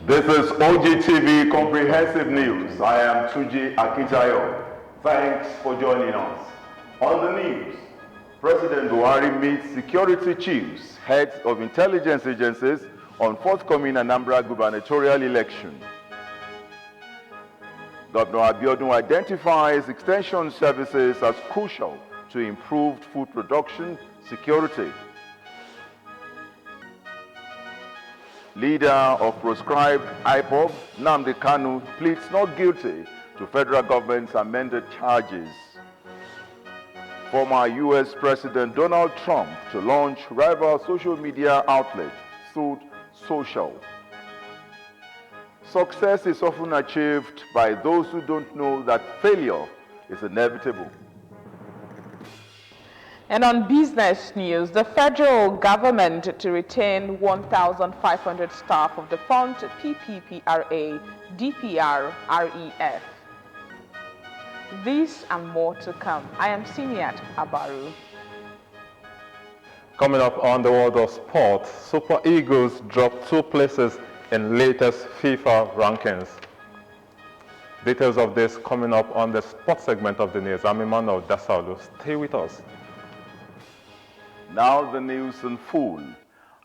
This is Ogtv Comprehensive News. I am Tuji Akintayo. Thanks for joining us. On the news, President Buhari meets security chiefs, heads of intelligence agencies on forthcoming Anambra gubernatorial election. Governor Abiodun identifies extension services as crucial to improved food production security. Leader of proscribed IPOB, Nnamdi Kanu, pleads not guilty to federal government's amended charges. Former U.S. President Donald Trump to launch rival social media outlet, Truth Social. Success is often achieved by those who don't know that failure is inevitable. And on business news, the federal government to retain 1,500 staff of the fund PPPRA, DPR, REF. This and more to come. I am Simiat Abaru. Coming up on the world of sport, Super Eagles dropped 2 places in latest FIFA rankings. Details of this coming up on the sports segment of the news. I'm Emmanuel Dasaulu. Stay with us. Now the news in full.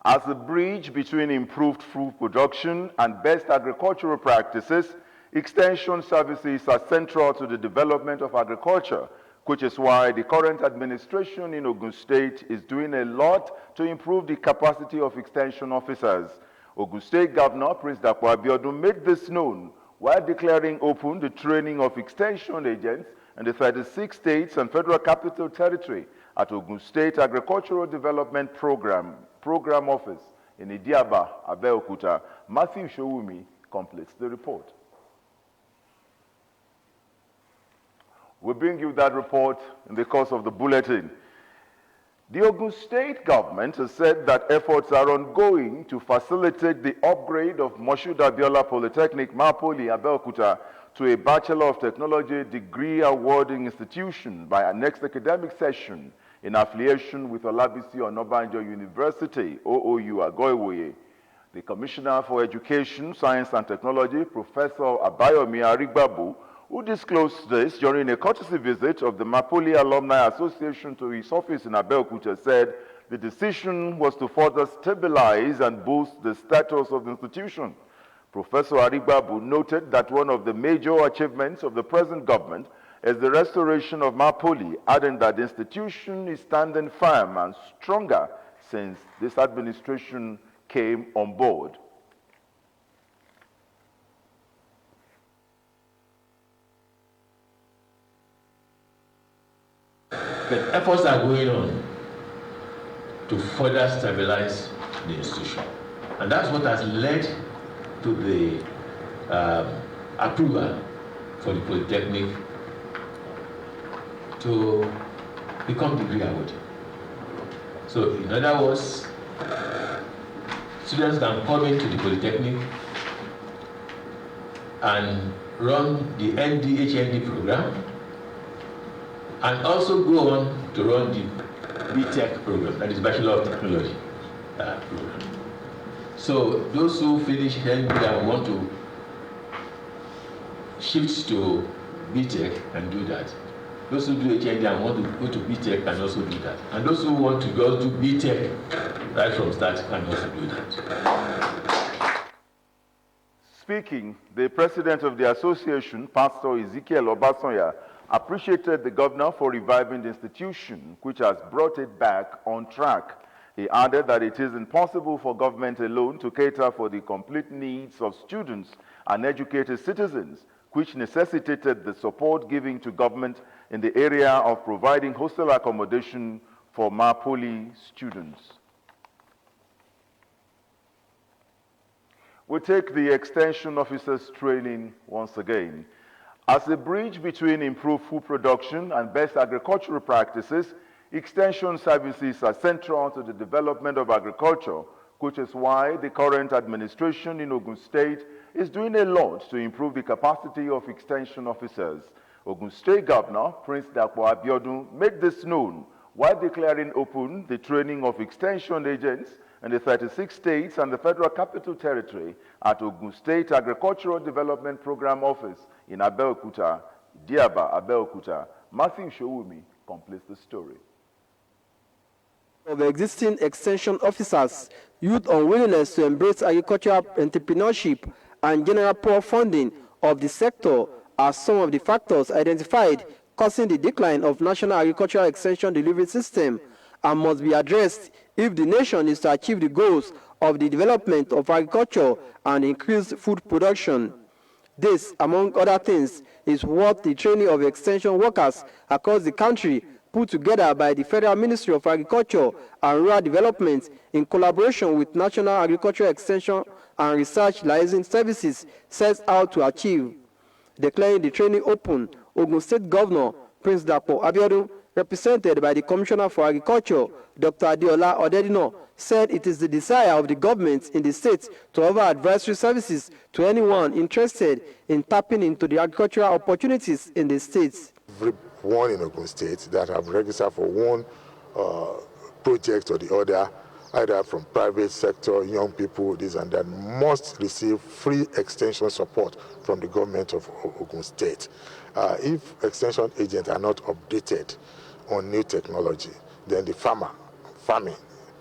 As a bridge between improved food production and best agricultural practices, extension services are central to the development of agriculture, which is why the current administration in Ogun State is doing a lot to improve the capacity of extension officers. Ogun State Governor Prince Dapo Abiodun made this known while declaring open the training of extension agents in the 36 states and Federal Capital Territory at Ogun State Agricultural Development Program Office in Idiaba, Abeokuta. Matthew Showumi completes the report. We bring you that report in the course of the bulletin. The Ogun State government has said that efforts are ongoing to facilitate the upgrade of Moshood Abiola Polytechnic, Mapoli, Abeokuta, to a Bachelor of Technology degree awarding institution by our next academic session in affiliation with Olabisi Onabanjo University, OOU, Agoiwoye. The Commissioner for Education, Science and Technology, Professor Abayomi Arigbabu, who disclosed this during a courtesy visit of the Mapoli Alumni Association to his office in Abeokuta, said the decision was to further stabilize and boost the status of the institution. Professor Arigbabu noted that one of the major achievements of the present government is the restoration of Mapoli, adding that the institution is standing firm and stronger since this administration came on board. But efforts are going on to further stabilize the institution. And that's what has led to the approval for the Polytechnic to become degree awarding. So in other words, students can come into the Polytechnic and run the ND-HND program and also go on to run the BTech program, that is Bachelor of Technology program. So those who finish ND and want to shift to BTech can do that. Those who do HND and want to go to BTech can also do that. And those who want to go to BTech right from start can also do that. Speaking, the president of the association, Pastor Ezekiel Obasonya, appreciated the governor for reviving the institution, which has brought it back on track. He added that it is impossible for government alone to cater for the complete needs of students and educated citizens, which necessitated the support given to government in the area of providing hostel accommodation for Mapoli students. We take the extension officers training once again. As a bridge between improved food production and best agricultural practices, extension services are central to the development of agriculture, which is why the current administration in Ogun State is doing a lot to improve the capacity of extension officers. Ogun State Governor Prince Dapo Abiodun made this known while declaring open the training of extension agents in the 36 states and the Federal Capital Territory at Ogun State Agricultural Development Program Office in Abeokuta, Diaba, Abeokuta. Matthew Showumi completes the story. Of existing extension officers, youth unwillingness to embrace agricultural entrepreneurship and general poor funding of the sector are some of the factors identified causing the decline of national agricultural extension delivery system and must be addressed if the nation is to achieve the goals of the development of agriculture and increased food production. This, among other things, is what the training of extension workers across the country put together by the Federal Ministry of Agriculture and Rural Development in collaboration with National Agricultural Extension and Research Liaison Services sets out to achieve. Declaring the training open, Ogun State Governor Prince Dapo Abiodun, represented by the Commissioner for Agriculture, Dr. Adeola Odedino, said it is the desire of the government in the state to offer advisory services to anyone interested in tapping into the agricultural opportunities in the state. Everyone in Ogun State that have registered for one project or the other, either from private sector, young people, this and that, must receive free extension support from the government of Ogun State. If extension agents are not updated on new technology, then the farming,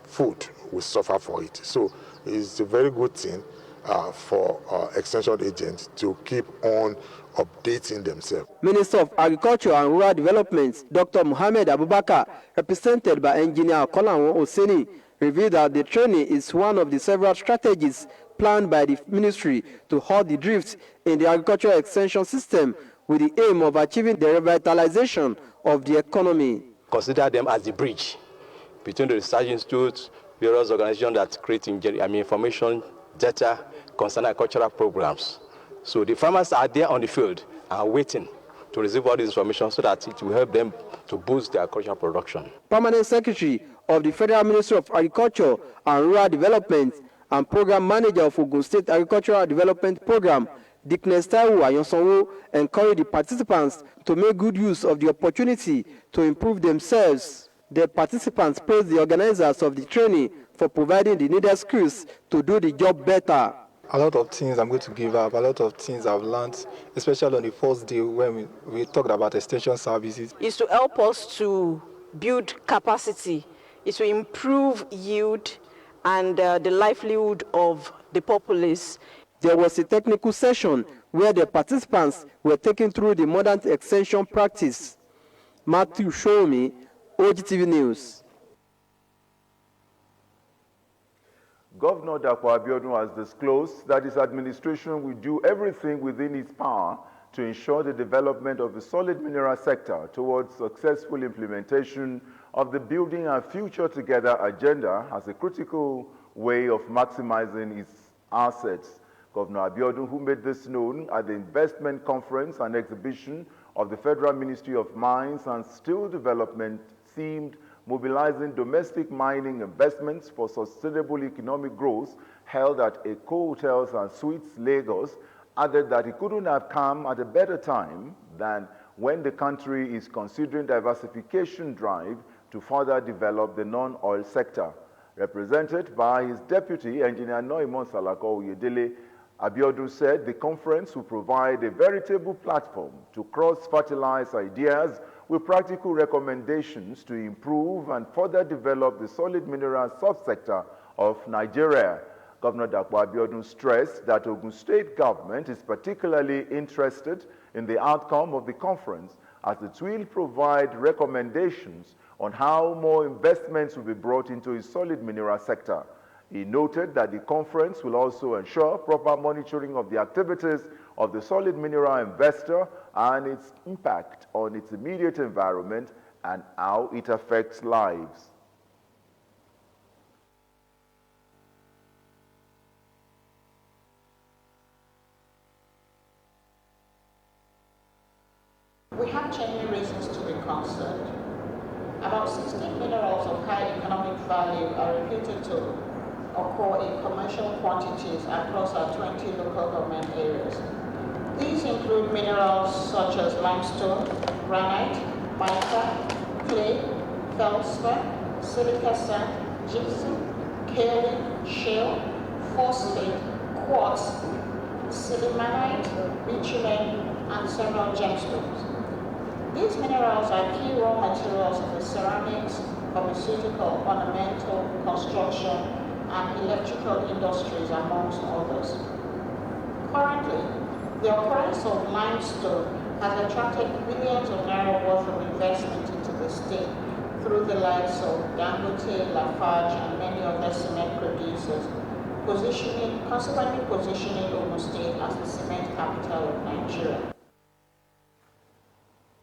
food will suffer for it. So it's a very good thing for extension agents to keep on updating themselves. Minister of Agriculture and Rural Development, Dr. Mohammed Abubakar, represented by Engineer Kolanwo Oseni, revealed that the training is one of the several strategies planned by the ministry to halt the drift in the agricultural extension system with the aim of achieving the revitalization of the economy. Consider them as the bridge between the research institutes, various organizations that create information, data concerning agricultural programs. So the farmers are there on the field and waiting to receive all this information so that it will help them to boost their agricultural production. Permanent Secretary of the Federal Ministry of Agriculture and Rural Development and Program Manager of Ogun State Agricultural Development Program, Dickness Taiwo Ayonsonwo, encouraged the participants to make good use of the opportunity to improve themselves. The participants praised the organizers of the training for providing the needed skills to do the job better. A lot of things I'm going to give up, a lot of things I've learned, especially on the first day when we talked about extension services. Is to help us to build capacity, is to improve yield and the livelihood of the populace. There was a technical session where the participants were taken through the modern extension practice. Matthew Showumi, Ogtv News. Governor Dapo Abiodun has disclosed that his administration will do everything within its power to ensure the development of the solid mineral sector towards successful implementation of the Building a Future Together agenda as a critical way of maximizing its assets. Governor Abiodun, who made this known at the investment conference and exhibition of the Federal Ministry of Mines and Steel Development, themed Mobilizing Domestic Mining Investments for Sustainable Economic Growth, held at Eco Hotels and Suites, Lagos, added that it couldn't have come at a better time than when the country is considering diversification drive to further develop the non-oil sector. Represented by his deputy, Engineer Noimon Salako Oyedele, Abiodun said the conference will provide a veritable platform to cross-fertilize ideas with practical recommendations to improve and further develop the solid mineral subsector of Nigeria. Governor Dapo Abiodun stressed that Ogun State government is particularly interested in the outcome of the conference as it will provide recommendations on how more investments will be brought into the solid mineral sector. He noted that the conference will also ensure proper monitoring of the activities of the solid mineral investor and its impact on its immediate environment and how it affects lives. We have genuine reasons to be concerned. About 16 minerals of high economic value are reputed to occur in commercial quantities across our 20 local government areas. These include minerals such as limestone, granite, mica, clay, feldspar, silica sand, gypsum, kaolin, shale, phosphate, quartz, sillimanite, bitumen, and several gemstones. These minerals are key raw materials in the ceramics, pharmaceutical, ornamental, construction, and electrical industries, amongst others. Currently, the occurrence of limestone has attracted billions of naira worth of investment into the state through the likes of Dangote, Lafarge, and many other cement producers, consequently positioning Ogun State as the cement capital of Nigeria.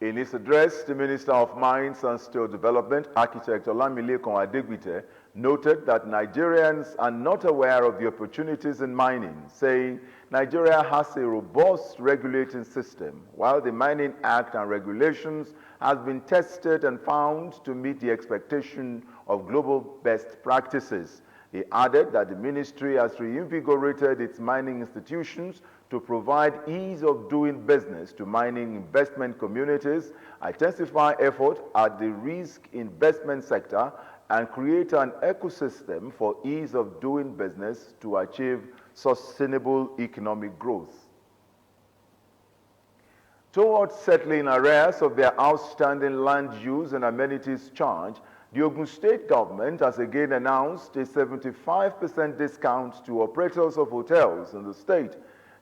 In his address, the Minister of Mines and Steel Development, Architect Olamilekan Adegbite, noted that Nigerians are not aware of the opportunities in mining, saying Nigeria has a robust regulating system, while the Mining Act and regulations has been tested and found to meet the expectation of global best practices. He added that the ministry has reinvigorated its mining institutions to provide ease of doing business to mining investment communities, intensify effort at the risk investment sector, and create an ecosystem for ease of doing business to achieve sustainable economic growth. Towards settling arrears of their outstanding land use and amenities charge, the Ogun State government has again announced a 75% discount to operators of hotels in the state.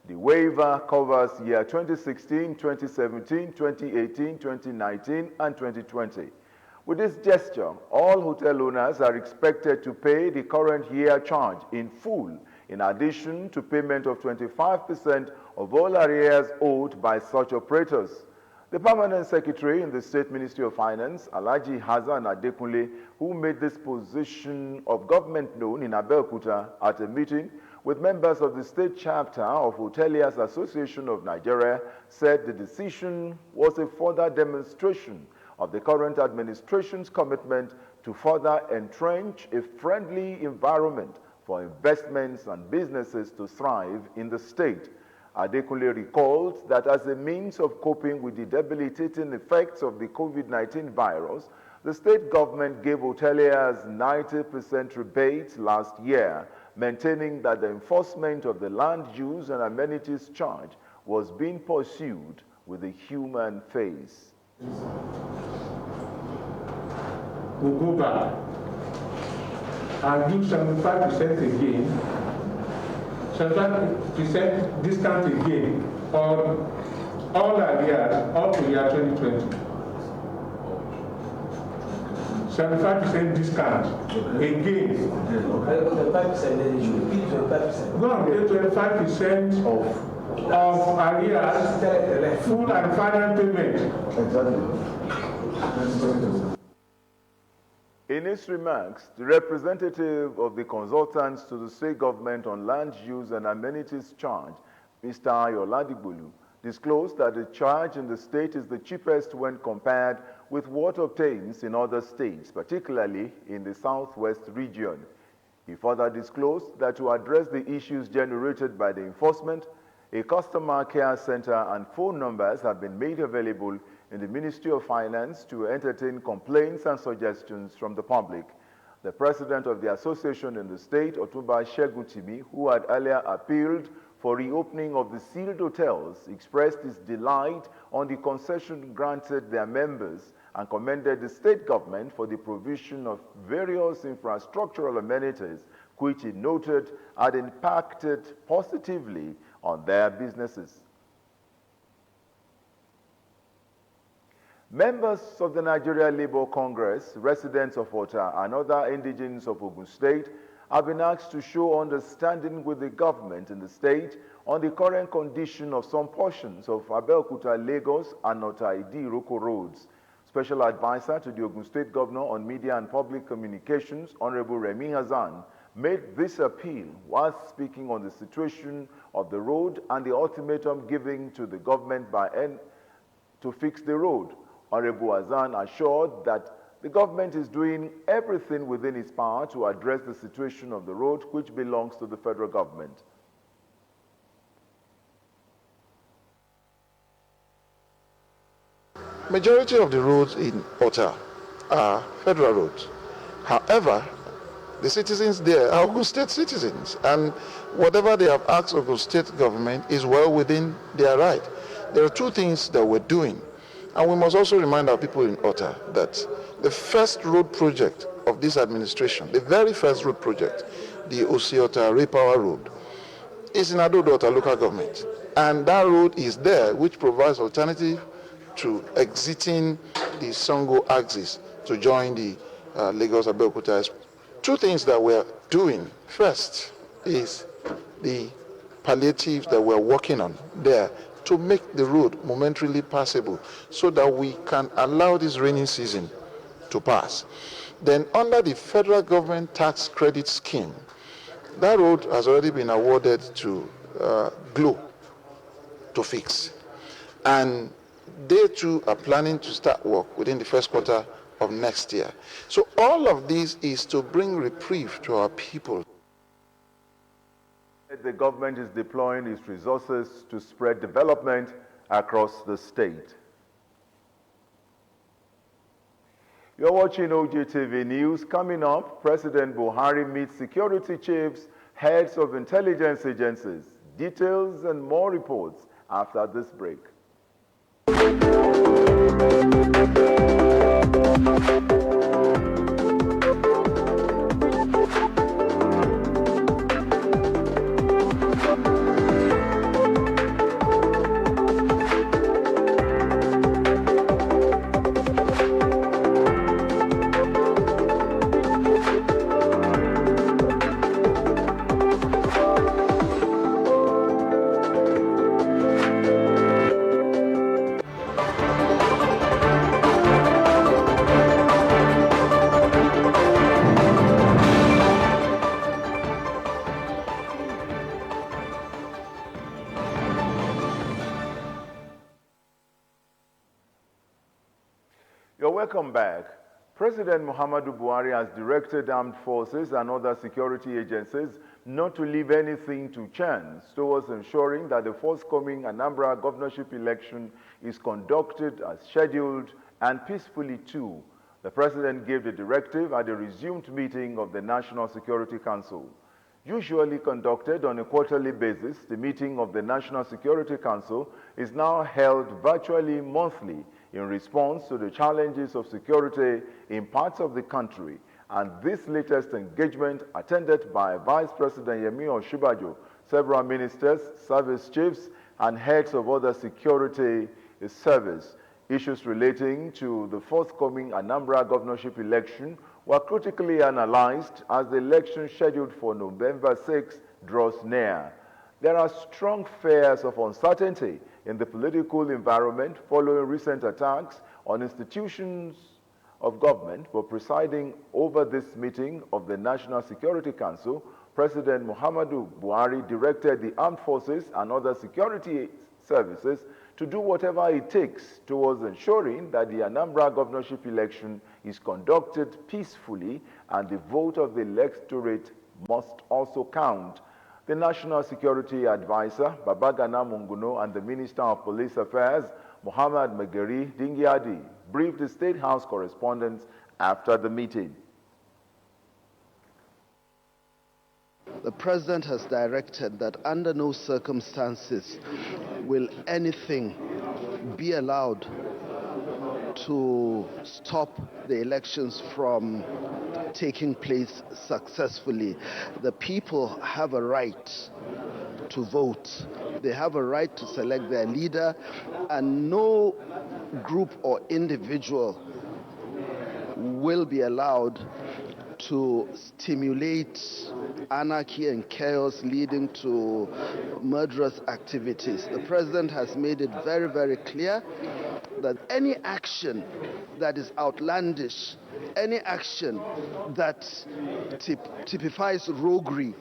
The waiver covers year 2016, 2017, 2018, 2019, and 2020. With this gesture, all hotel owners are expected to pay the current year charge in full, in addition to payment of 25% of all arrears owed by such operators. The Permanent Secretary in the State Ministry of Finance, Alhaji Hassan Adekunle, who made this position of government known in Abeokuta at a meeting with members of the State Chapter of Hoteliers Association of Nigeria, said the decision was a further demonstration of the current administration's commitment to further entrench a friendly environment for investments and businesses to thrive in the state. Adekunle recalled that as a means of coping with the debilitating effects of the COVID-19 virus, the state government gave hoteliers 90% rebate last year, maintaining that the enforcement of the land use and amenities charge was being pursued with a human face. We'll go back and do 75% again. 75% discount again on all arrears up to year 2020. 75% discount again. 25%. Go on, pay 25% of arrears, full and final payment. Exactly. In his remarks, the representative of the consultants to the state government on land use and amenities charge, Mr. Ayoladigbolu, disclosed that the charge in the state is the cheapest when compared with what obtains in other states, particularly in the southwest region. He further disclosed that to address the issues generated by the enforcement, a customer care center and phone numbers have been made available in the Ministry of Finance to entertain complaints and suggestions from the public. The president of the association in the state, Otumba Segun Timi, who had earlier appealed for reopening of the sealed hotels, expressed his delight on the concession granted their members and commended the state government for the provision of various infrastructural amenities, which he noted had impacted positively on their businesses. Members of the Nigeria Labour Congress, residents of Ota, and other indigenes of Ogun State have been asked to show understanding with the government in the state on the current condition of some portions of Abeokuta, Lagos, and Ota-Idi-Iroko roads. Special Advisor to the Ogun State Governor on Media and Public Communications, Honorable Remi Hassan, made this appeal while speaking on the situation of the road and the ultimatum given to the government to fix the road. Honorable Hassan assured that the government is doing everything within its power to address the situation of the road, which belongs to the federal government. Majority of the roads in Ota are federal roads. However, The citizens there are Ogun State citizens, and whatever they have asked Ogun State government is well within their right. There are two things that we're doing, and we must also remind our people in Ota that the first road project of this administration, the very first road project, the Osiota Repower Road, is in Adodota local government, and that road is there, which provides alternative to exiting the Songo axis to join the Lagos Abeokuta. Two things that we're doing. First is the palliatives that we're working on there to make the road momentarily passable so that we can allow this rainy season to pass. Then under the federal government tax credit scheme, that road has already been awarded to GLO to fix. And they too are planning to start work within the first quarter of next year. So all of this is to bring reprieve to our people. The government is deploying its resources to spread development across the state. You're watching Ogtv News. Coming up, President Buhari meets security chiefs, heads of intelligence agencies. Details and more reports after this break. Welcome back. President Muhammadu Buhari has directed armed forces and other security agencies not to leave anything to chance towards ensuring that the forthcoming Anambra governorship election is conducted as scheduled and peacefully too. The president gave the directive at the resumed meeting of the National Security Council. Usually conducted on a quarterly basis, the meeting of the National Security Council is now held virtually monthly in response to the challenges of security in parts of the country. And this latest engagement, attended by Vice President Yemi Osinbajo, several ministers, service chiefs, and heads of other security service. Issues relating to the forthcoming Anambra governorship election were critically analyzed as the election scheduled for November 6 draws near. There are strong fears of uncertainty in the political environment following recent attacks on institutions of government. For presiding over this meeting of the National Security Council, President Muhammadu Buhari directed the armed forces and other security services to do whatever it takes towards ensuring that the Anambra governorship election is conducted peacefully and the vote of the electorate must also count. The National Security Advisor, Babagana Munguno, and the Minister of Police Affairs, Muhammad Magari Dingyadi, briefed the State House correspondents after the meeting. The President has directed that under no circumstances will anything be allowed to stop the elections from taking place successfully. The people have a right to vote. They have a right to select their leader, and no group or individual will be allowed to stimulate anarchy and chaos leading to murderous activities. The President has made it very, very clear that any action that is outlandish, any action that typifies roguery,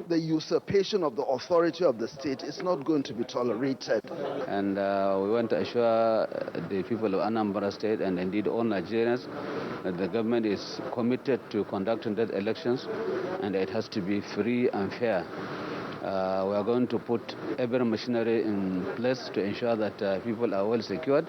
the usurpation of the authority of the state is not going to be tolerated. And we want to assure the people of Anambra State and indeed all Nigerians that the government is committed to conducting those elections and it has to be free and fair. We are going to put every machinery in place to ensure that people are well secured.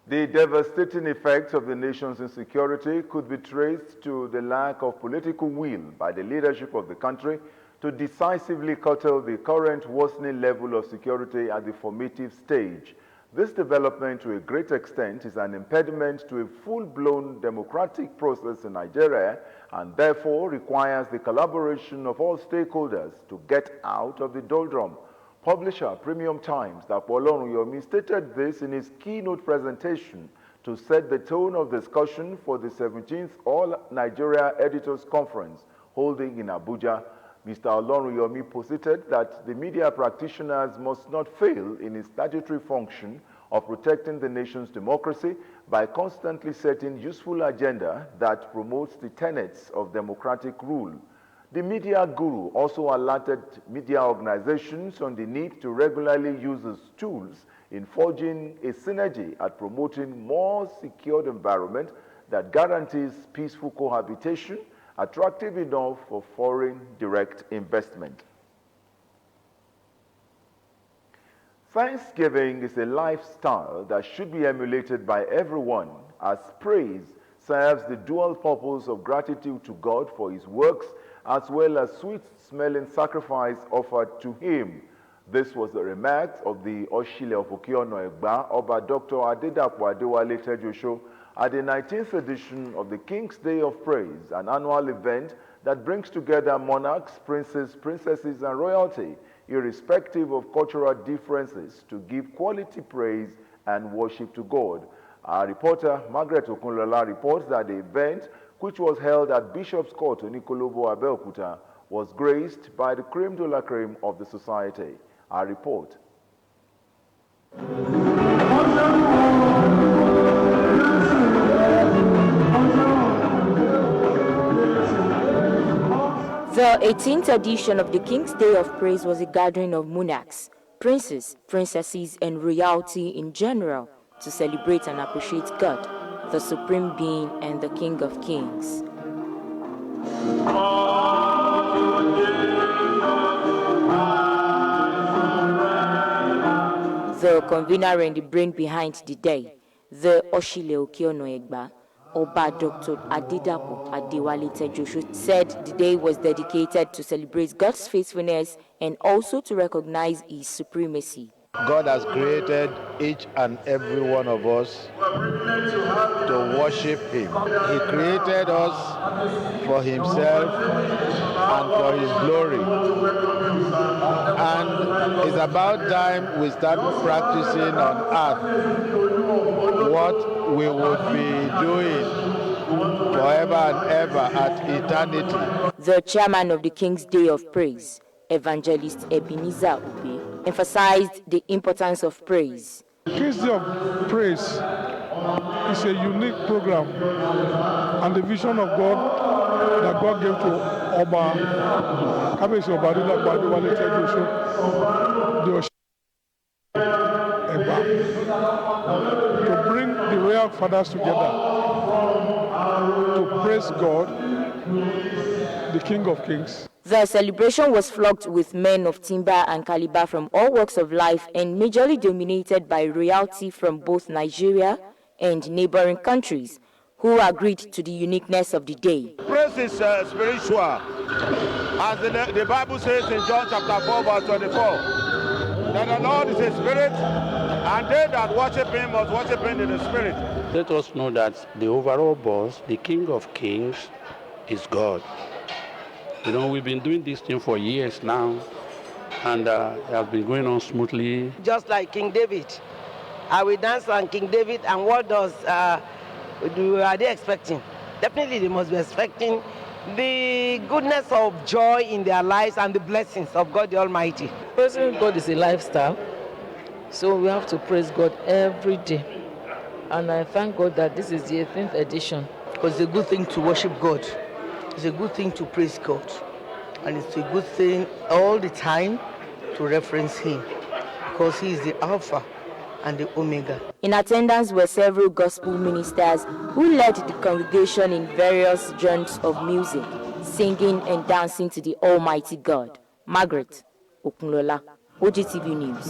The The devastating effects of the nation's insecurity could be traced to the lack of political will by the leadership of the country to decisively curtail the current worsening level of security at the formative stage. This development, to a great extent, is an impediment to a full-blown democratic process in Nigeria and therefore requires the collaboration of all stakeholders to get out of the doldrum. Publisher Premium Times, Dapolon Yomi, stated this in his keynote presentation to set the tone of discussion for the 17th All Nigeria Editors Conference holding in Abuja. Mr. Olorunyomi posited that the media practitioners must not fail in its statutory function of protecting the nation's democracy by constantly setting useful agenda that promotes the tenets of democratic rule. The media guru also alerted media organizations on the need to regularly use its tools in forging a synergy at promoting more secured environment that guarantees peaceful cohabitation, attractive enough for foreign direct investment. Thanksgiving is a lifestyle that should be emulated by everyone, as praise serves the dual purpose of gratitude to God for his works as well as sweet-smelling sacrifice offered to him. This was the remarks of the Oshile of Okiono Egba, Oba Dr. Adedapo Adewale Tejosho, at the 19th edition of the King's Day of Praise, an annual event that brings together monarchs, princes, princesses, and royalty, irrespective of cultural differences, to give quality praise and worship to God. Our reporter, Margaret Okunlola, reports that the event, which was held at Bishop's Court in Ikolobo, Abeokuta, was graced by the creme de la creme of the society. Our report. The 18th edition of the King's Day of Praise was a gathering of monarchs, princes, princesses, and royalty in general to celebrate and appreciate God, the Supreme Being and the King of Kings. The convener and the brain behind the day, the Oshile Okiono Egba, Oba Dr. Adedapo Adewale Tejosho, said the day was dedicated to celebrate God's faithfulness and also to recognize his supremacy. God has created each and every one of us to worship him. He created us for himself and for his glory. And it's about time we start practicing on earth what we would be doing forever and ever at eternity. The chairman of the King's Day of Praise, Evangelist Ebenezer Ube, emphasized the importance of praise. The King's Day of Praise is a unique program and the vision of God that God gave to Oba Kabesi Oba Adedapo Adewale Tejosho, to bring the royal fathers together to praise God, the King of Kings. The celebration was flocked with men of timber and caliber from all walks of life and majorly dominated by royalty from both Nigeria and neighboring countries, who agreed to the uniqueness of the day. Praise is spiritual, as the Bible says in John chapter 4 verse 24, that the Lord is a spirit, and they that worship him must worship him in the spirit. Let us know that the overall boss, the King of Kings, is God. You know, we've been doing this thing for years now, and it has been going on smoothly. Just like King David, I will dance on King David, and what are they expecting? Definitely they must be expecting the goodness of joy in their lives and the blessings of God the Almighty. Praising God is a lifestyle, so we have to praise God every day. And I thank God that this is the 18th edition. Because it's a good thing to worship God. It's a good thing to praise God. And it's a good thing all the time to reference him. Because he is the Alpha and the Omega. In attendance were several gospel ministers who led the congregation in various genres of music, singing and dancing to the Almighty God. Margaret Okunlola, Ogtv News.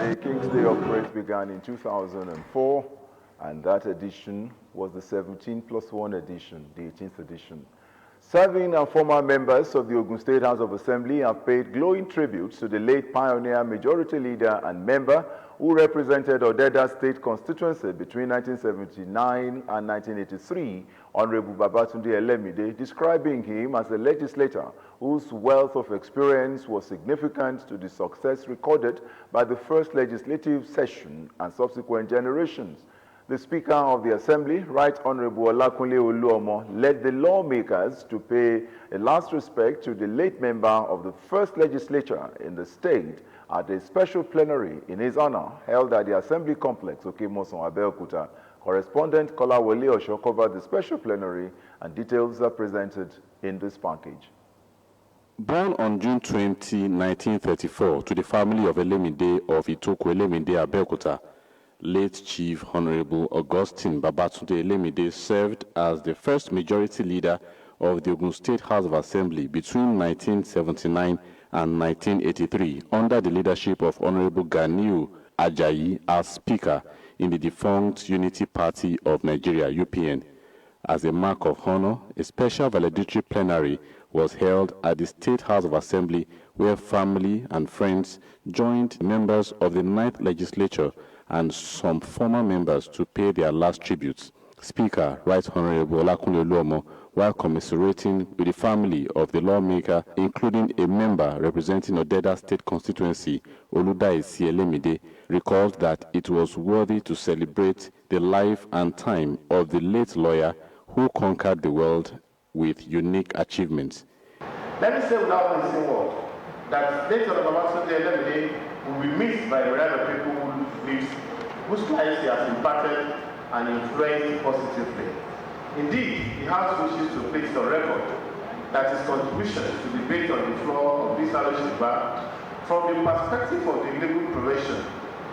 The King's Day of Praise began in 2004, and that edition was the 17+1 edition, the 18th edition. Serving and former members of the Ogun State House of Assembly have paid glowing tributes to the late pioneer, majority leader, and member who represented Odeda State constituency between 1979 and 1983, Honorable Babatunde Elemide, describing him as a legislator whose wealth of experience was significant to the success recorded by the first legislative session and subsequent generations. The Speaker of the Assembly, Right Honorable Olakunle Oluomo, led the lawmakers to pay a last respect to the late member of the first legislature in the state at a special plenary in his honor held at the Assembly Complex, Okemoson, Abeokuta. Correspondent Kolawole Osho covered the special plenary, and details are presented in this package. Born on June 20, 1934, to the family of Elemide of Itoku Elemide Abeokuta, late Chief Honorable Augustine Babatunde Elemide served as the first majority leader of the Ogun State House of Assembly between 1979 and 1983 under the leadership of Honorable Ganiu Ajayi as Speaker in the defunct Unity Party of Nigeria, UPN. As a mark of honor, a special valedictory plenary was held at the State House of Assembly where family and friends joined members of the 9th Legislature and some former members to pay their last tributes. Speaker Right Honorable Olakunle Oluomo, while commiserating with the family of the lawmaker, including a member representing Odeda State constituency, Oludaisi Elemide, recalled that it was worthy to celebrate the life and time of the late lawyer who conquered the world with unique achievements. Let me say without missing word that late Babatunde Elemide will be missed by the right of people whose lives he has impacted and influenced positively. Indeed, the House wishes to place on record that his contributions to debate on the floor of this House from the perspective of the legal profession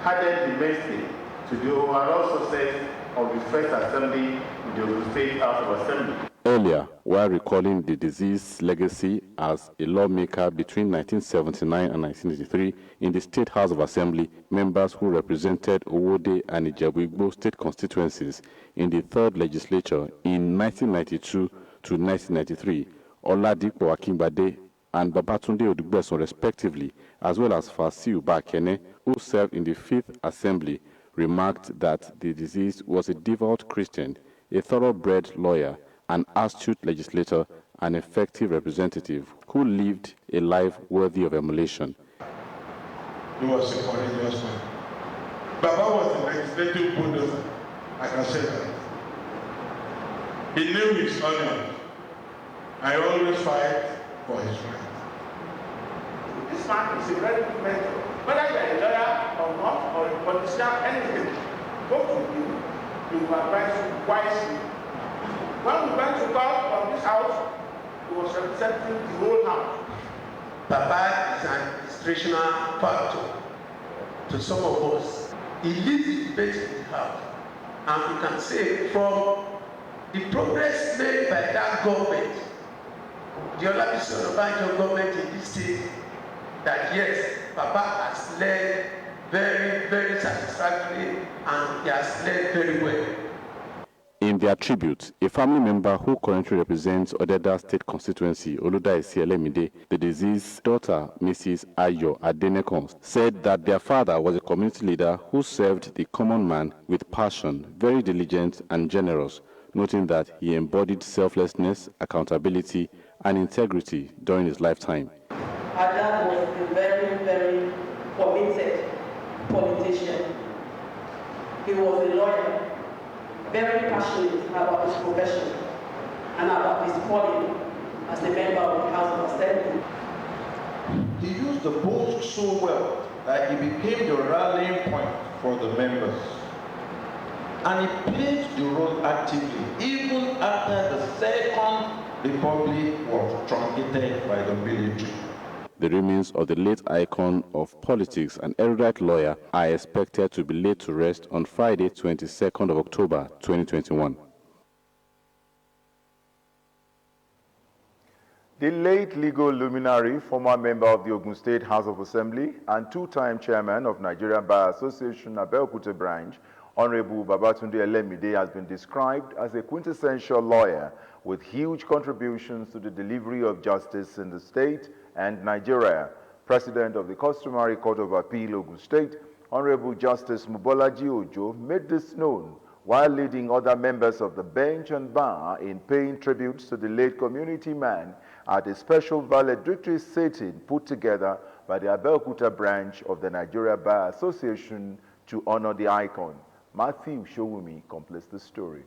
added immensely to the overall success of the first assembly in the Ogun State House of Assembly. Earlier, while recalling the deceased's legacy as a lawmaker between 1979 and 1983 in the State House of Assembly, members who represented Owode and Ijebu-Igbo state constituencies in the 3rd Legislature in 1992 to 1993, Oladipo Akinbade and Babatunde Odugbeson respectively, as well as Fasiu Bakene, who served in the 5th Assembly, remarked that the deceased was a devout Christian, a thoroughbred lawyer, an astute legislator, and effective representative who lived a life worthy of emulation. He was a courageous man. Baba was a legislative bulldozer, I can say that. He knew his onions. I always fight for his right. This man is a very good mentor. Whether you are a lawyer or not, or a politician, anything, go to him. He will advise you wisely. When we went to court on this house, he was representing the whole house. Papa is an inspirational factor to some of us. He leads the debate in the house. And we can say from the progress made by that government, the Olabisi Onabanjo government in this state, that yes, Papa has led very, very satisfactorily and he has led very well. In their tribute, a family member who currently represents Odeda State constituency, Oludaisi Elemide, the deceased daughter, Mrs. Ayo Adenekon, said that their father was a community leader who served the common man with passion, very diligent and generous, noting that he embodied selflessness, accountability, and integrity during his lifetime. Ada was a very, very committed politician. He was a lawyer, very passionate about his profession and about his calling as a member of the House of Assembly. He used the post so well that he became the rallying point for the members. And he played the role actively, even after the Second Republic was truncated by the military. The remains of the late icon of politics and erudite lawyer are expected to be laid to rest on Friday, 22nd of October, 2021. The late legal luminary, former member of the Ogun State House of Assembly and two-time chairman of Nigerian Bar Association Abeokuta branch, Honorable Babatunde Elemide, has been described as a quintessential lawyer with huge contributions to the delivery of justice in the state and Nigeria. President of the Customary Court of Appeal, Ogun State, Honorable Justice Mobolaji Ojo, made this known while leading other members of the bench and bar in paying tributes to the late community man at a special valedictory sitting put together by the Abeokuta branch of the Nigeria Bar Association to honor the icon. Matthew Showumi completes the story.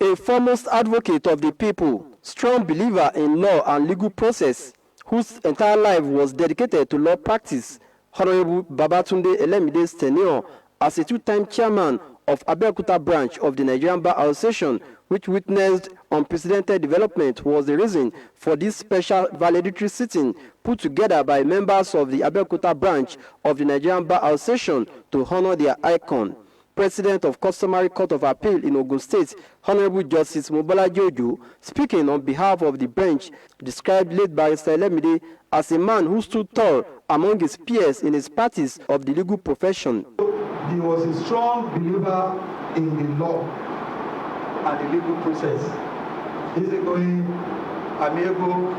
A foremost advocate of the people, strong believer in law and legal process, whose entire life was dedicated to law practice, Honorable Babatunde Elemide's tenure as a two-time chairman of Abeokuta branch of the Nigerian Bar Association, which witnessed unprecedented development, was the reason for this special valedictory sitting put together by members of the Abeokuta branch of the Nigerian Bar Association to honor their icon. President of Customary Court of Appeal in Ogun State, Honorable Justice Mobolaji Ojo, speaking on behalf of the bench, described late Barrister Elemide as a man who stood tall among his peers in his practice of the legal profession. He was a strong believer in the law and the legal process. Easygoing, amiable,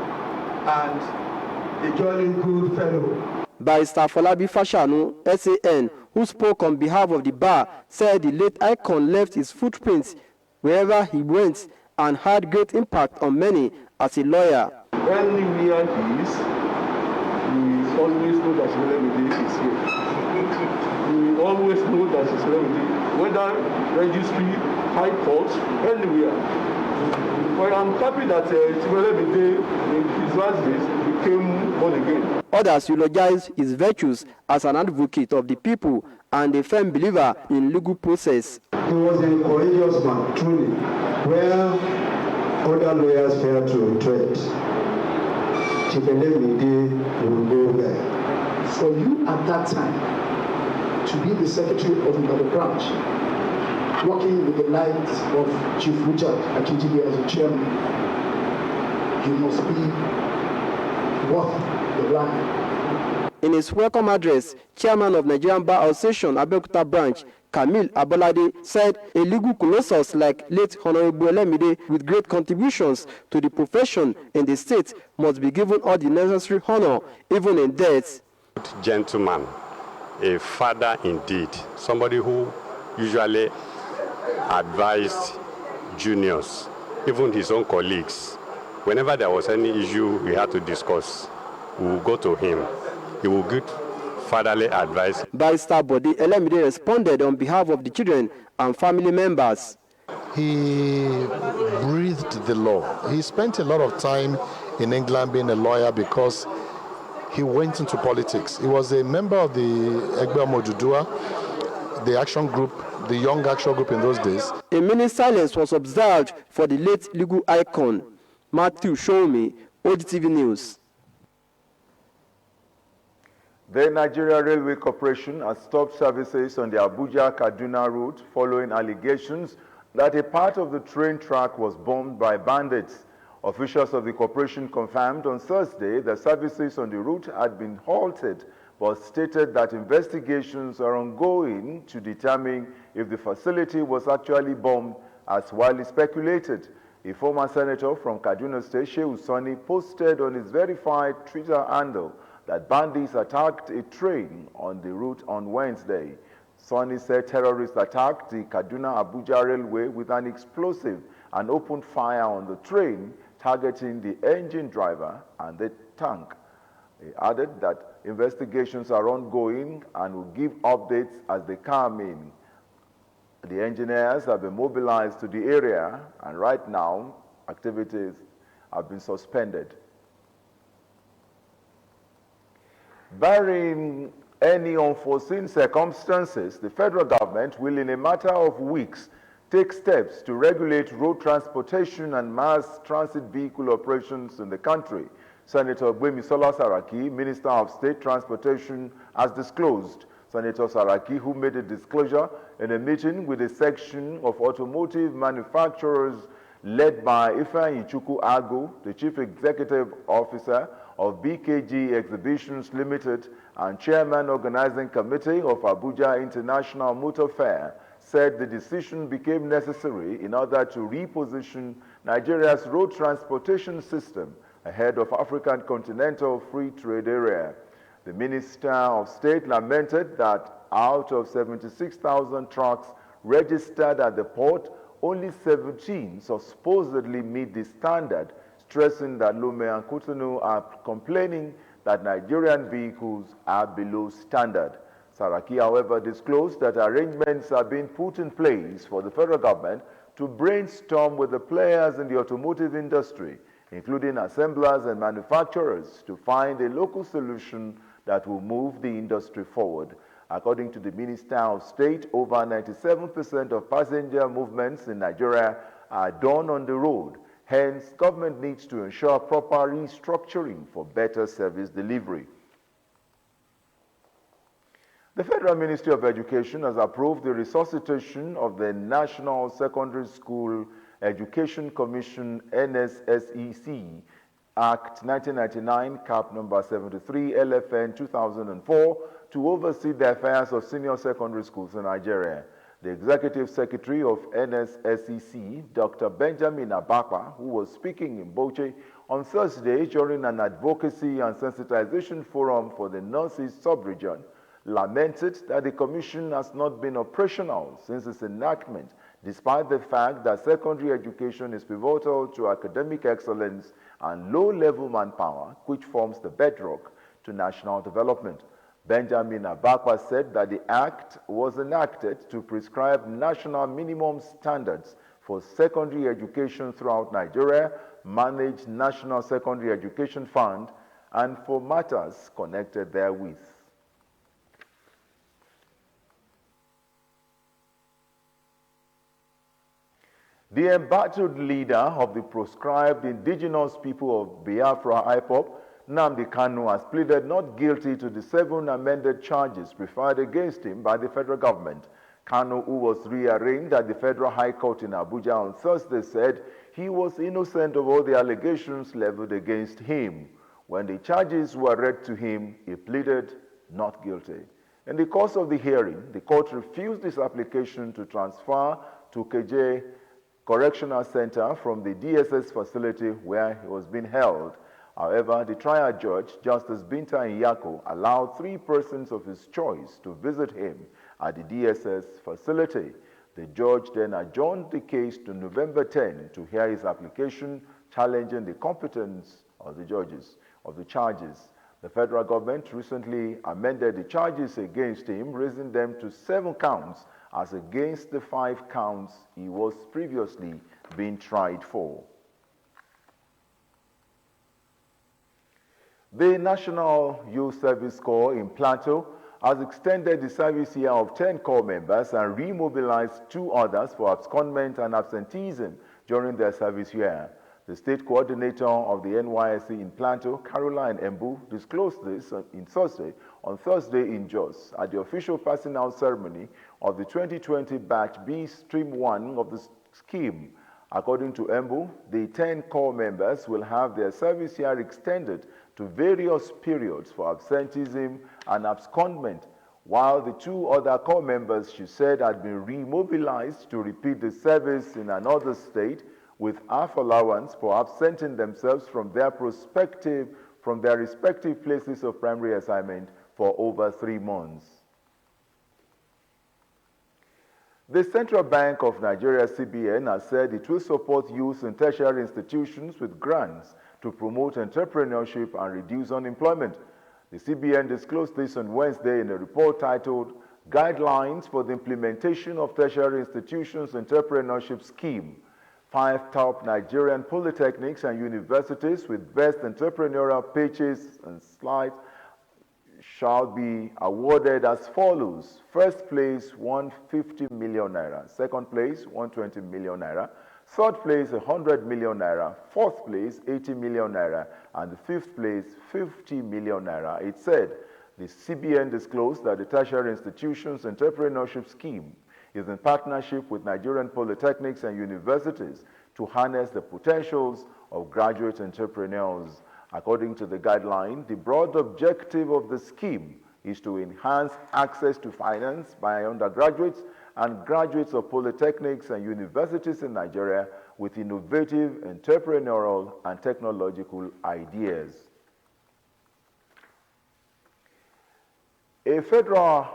and a jolly good fellow. Barrister Folabi Fashanu, SAN, who spoke on behalf of the bar, said the late icon left his footprints wherever he went and had great impact on many as a lawyer. Anywhere he is, we always know that Elemide is here. We always know that it's Elemide, whether registry, high court, anywhere. Well, I'm happy that Elemide, in his last days, became born again. Others eulogized his virtues as an advocate of the people and a firm believer in legal process. He was a courageous man, truly, where other lawyers failed to tread. Chief Elemide will go there. For you at that time to be the secretary of the branch, working with the likes of Chief Richard Akitide as a chairman, you must be worth the line. In his welcome address, Chairman of Nigerian Bar Association Abeokuta branch, Camille Abolade, said a legal colossus like late Honorable Elemide, with great contributions to the profession in the state, must be given all the necessary honor, even in death. Gentleman, a father indeed, somebody who usually advised juniors, even his own colleagues. Whenever there was any issue we had to discuss, we would go to him. He would give fatherly advice. Barrister Bode Elemide responded on behalf of the children and family members. He breathed the law. He spent a lot of time in England being a lawyer because he went into politics. He was a member of the Abeokuta, the action group, the young action group in those days. A minute silence was observed for the late legal icon. Matthew Showumi, Ogtv News. The Nigeria Railway Corporation has stopped services on the Abuja Cardinal route following allegations that a part of the train track was bombed by bandits. Officials of the corporation confirmed on Thursday that services on the route had been halted, but stated that investigations are ongoing to determine if the facility was actually bombed, as widely speculated. A former senator from Kaduna State, Shehu Sani, posted on his verified Twitter handle that bandits attacked a train on the route on Wednesday. Sani said terrorists attacked the Kaduna-Abuja railway with an explosive and opened fire on the train, targeting the engine driver and the tank. He added that investigations are ongoing and will give updates as they come in. The engineers have been mobilized to the area, and right now, activities have been suspended. Barring any unforeseen circumstances, the federal government will, in a matter of weeks, take steps to regulate road transportation and mass transit vehicle operations in the country. Senator Gbemisola Saraki, Minister of State Transportation, has disclosed. Senator Saraki, who made a disclosure in a meeting with a section of automotive manufacturers led by Ifeanyi Chukwu Agu, the Chief Executive Officer of BKG Exhibitions Limited and Chairman Organizing Committee of Abuja International Motor Fair, said the decision became necessary in order to reposition Nigeria's road transportation system ahead of African Continental Free Trade Area. The Minister of State lamented that out of 76,000 trucks registered at the port, only 17 supposedly meet the standard, stressing that Lome and Cotonou are complaining that Nigerian vehicles are below standard. Saraki, however, disclosed that arrangements are being put in place for the federal government to brainstorm with the players in the automotive industry, including assemblers and manufacturers, to find a local solution that will move the industry forward. According to the Minister of State, over 97% of passenger movements in Nigeria are done on the road. Hence, government needs to ensure proper restructuring for better service delivery. The Federal Ministry of Education has approved the resuscitation of the National Secondary School Education Commission NSSEC Act 1999, Cap number 73, LFN 2004, to oversee the affairs of senior secondary schools in Nigeria. The Executive Secretary of NSSEC, Dr. Benjamin Abakpa, who was speaking in Bauchi on Thursday during an advocacy and sensitization forum for the Northeast sub-region, lamented that the Commission has not been operational since its enactment, despite the fact that secondary education is pivotal to academic excellence and low-level manpower, which forms the bedrock to national development. Benjamin Abakpa said that the act was enacted to prescribe national minimum standards for secondary education throughout Nigeria, manage National Secondary Education Fund, and for matters connected therewith. The embattled leader of the proscribed indigenous people of Biafra, IPOB, Nnamdi Kanu, has pleaded not guilty to the 7 amended charges preferred against him by the federal government. Kanu, who was rearranged at the Federal High Court in Abuja on Thursday, said he was innocent of all the allegations leveled against him. When the charges were read to him, he pleaded not guilty. In the course of the hearing, the court refused his application to transfer to KJ Correctional Center from the DSS facility where he was being held. However, the trial judge, Justice Binta Nyako, allowed 3 persons of his choice to visit him at the DSS facility. The judge then adjourned the case to November 10 to hear his application challenging the competence of the judges of the charges. The federal government recently amended the charges against him, raising them to 7 counts as against the 5 counts he was previously being tried for. The National Youth Service Corps in Plateau has extended the service year of 10 corps members and remobilized 2 others for abscondment and absenteeism during their service year. The state coordinator of the NYSC in Plateau, Caroline Embu, disclosed this on Thursday in Jos at the official passing out ceremony of the 2020 Batch B Stream 1 of the scheme. According to Embu, the 10 corps members will have their service year extended to various periods for absenteeism and abscondment, while the 2 other corps members, she said, had been remobilized to repeat the service in another state with half allowance for absenting themselves from their respective places of primary assignment for over 3 months. The Central Bank of Nigeria, CBN, has said it will support youth in tertiary institutions with grants to promote entrepreneurship and reduce unemployment. The CBN disclosed this on Wednesday in a report titled Guidelines for the Implementation of Tertiary Institutions Entrepreneurship Scheme. 5 top Nigerian polytechnics and universities with best entrepreneurial pitches and slides shall be awarded as follows. First place, 150 million naira. Second place, 120 million naira. Third place, 100 million naira. Fourth place, 80 million naira. And the 5th place, 50 million naira. It said the CBN disclosed that the Tertiary Institutions Entrepreneurship Scheme is in partnership with Nigerian polytechnics and universities to harness the potentials of graduate entrepreneurs. According to the guideline, the broad objective of the scheme is to enhance access to finance by undergraduates and graduates of polytechnics and universities in Nigeria with innovative, entrepreneurial, and technological ideas. A federal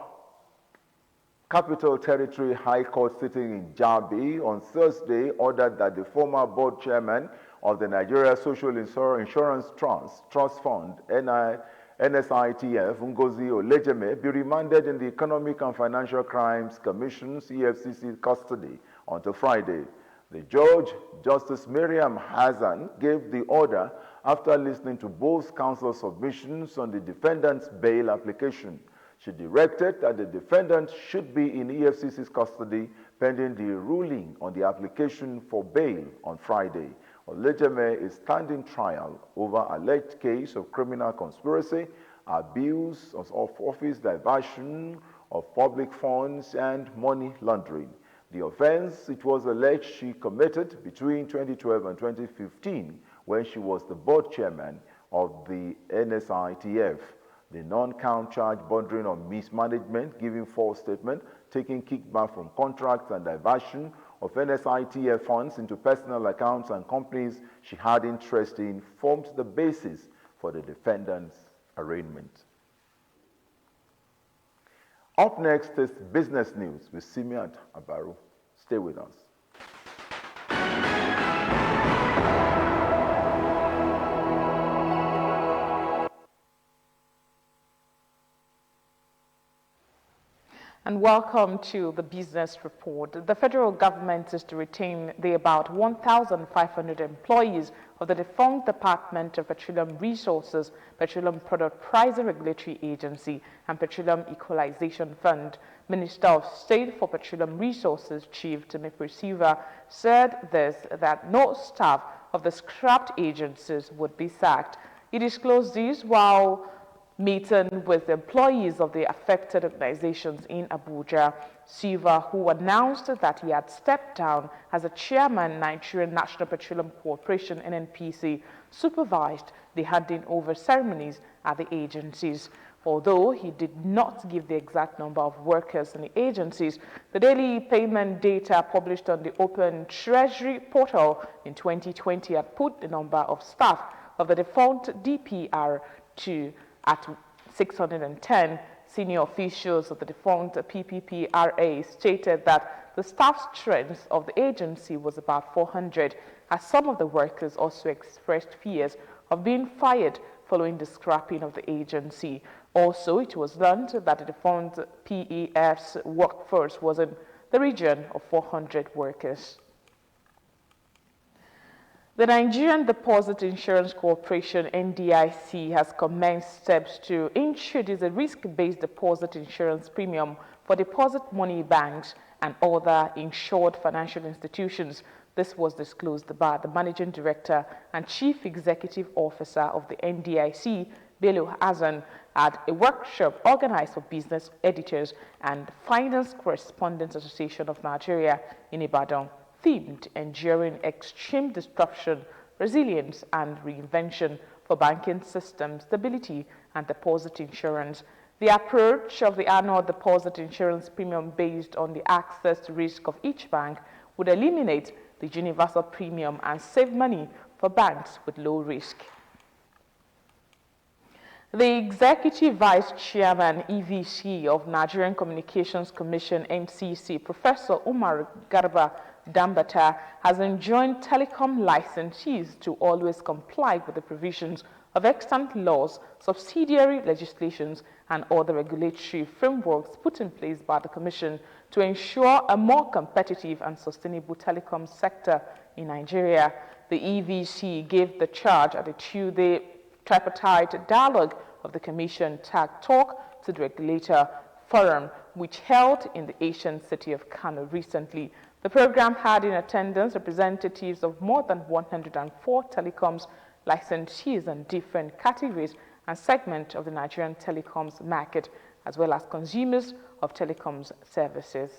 Capital Territory High Court sitting in Jabi on Thursday ordered that the former board chairman of the Nigeria Social Insurance Trust Fund, NSITF, Ngozi Olejeme, be remanded in the Economic and Financial Crimes Commission's EFCC custody until Friday. The judge, Justice Miriam Hassan, gave the order after listening to both counsel submissions on the defendant's bail application. She directed that the defendant should be in EFCC's custody pending the ruling on the application for bail on Friday. Olejeme is standing trial over alleged case of criminal conspiracy, abuse of office, diversion of public funds, and money laundering. The offense, it was alleged she committed between 2012 and 2015 when she was the board chairman of the NSITF. The non-count charge bordering on mismanagement, giving false statement, taking kickback from contracts and diversion of NSITF funds into personal accounts and companies she had interest in formed the basis for the defendant's arraignment. Up next is business news with Simeon Abaru. Stay with us. And welcome to the Business Report. The federal government is to retain the about 1,500 employees of the defunct Department of Petroleum Resources, Petroleum Product Pricing Regulatory Agency, and Petroleum Equalization Fund. Minister of State for Petroleum Resources, Chief Timothy Silva, said that no staff of the scrapped agencies would be sacked. He disclosed this while meeting with employees of the affected organizations in Abuja. Silva, who announced that he had stepped down as a chairman, Nigerian National Petroleum Corporation, NNPC, supervised the handing over ceremonies at the agencies. Although he did not give the exact number of workers in the agencies, the daily payment data published on the Open Treasury portal in 2020 had put the number of staff of the defunct DPR at 610. Senior officials of the defunct PPPRA stated that the staff strength of the agency was about 400, as some of the workers also expressed fears of being fired following the scrapping of the agency. Also, it was learned that the defunct PEF's workforce was in the region of 400 workers. The Nigerian Deposit Insurance Corporation, NDIC, has commenced steps to introduce a risk-based deposit insurance premium for deposit money banks and other insured financial institutions. This was disclosed by the Managing Director and Chief Executive Officer of the NDIC, Bello Hassan, at a workshop organized for business editors and Finance Correspondents Association of Nigeria in Ibadan, themed Enduring Extreme Disruption, Resilience and Reinvention for Banking System Stability and Deposit Insurance. The approach of the annual deposit insurance premium based on the access to risk of each bank would eliminate the universal premium and save money for banks with low risk. The Executive Vice Chairman, EVC, of Nigerian Communications Commission, NCC, Professor Umar Garba Dambata, has enjoined telecom licensees to always comply with the provisions of extant laws, subsidiary legislations, and other regulatory frameworks put in place by the Commission to ensure a more competitive and sustainable telecom sector in Nigeria. The EVC gave the charge at a two-day tripartite dialogue of the Commission tagged Talk to the Regulator Forum, which held in the Asian city of Kano recently. The program had in attendance representatives of more than 104 telecoms licensees in different categories and segments of the Nigerian telecoms market, as well as consumers of telecoms services.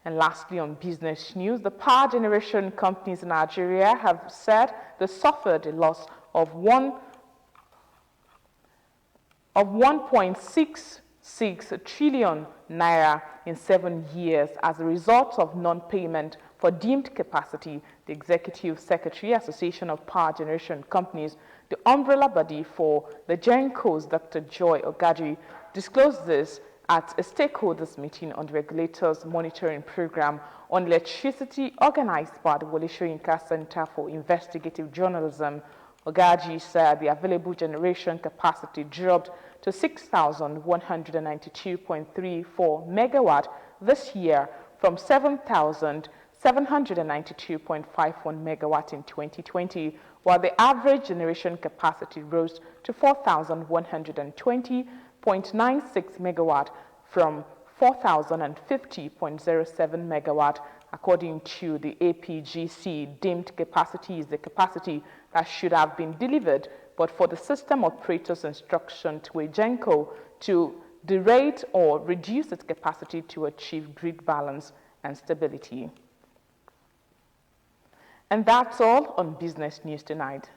And lastly, on business news, the power generation companies in Nigeria have said they suffered a loss of 1.66 trillion naira in 7 years as a result of non-payment for deemed capacity. The Executive Secretary, Association of Power Generation Companies, the umbrella body for the GENCOs, Dr. Joy Ogaji, disclosed this at a stakeholders meeting on the regulator's monitoring program on electricity organized by the Wole Soyinka Center for Investigative Journalism. Ogaji said the available generation capacity dropped to 6,192.34 megawatt this year from 7,792.51 megawatt in 2020, while the average generation capacity rose to 4,120.96 megawatt from 4,050.07 megawatt. According to the APGC, deemed capacity is the capacity that should have been delivered, but for the system operator's instruction to a GENCO to derate or reduce its capacity to achieve grid balance and stability. And that's all on business news tonight.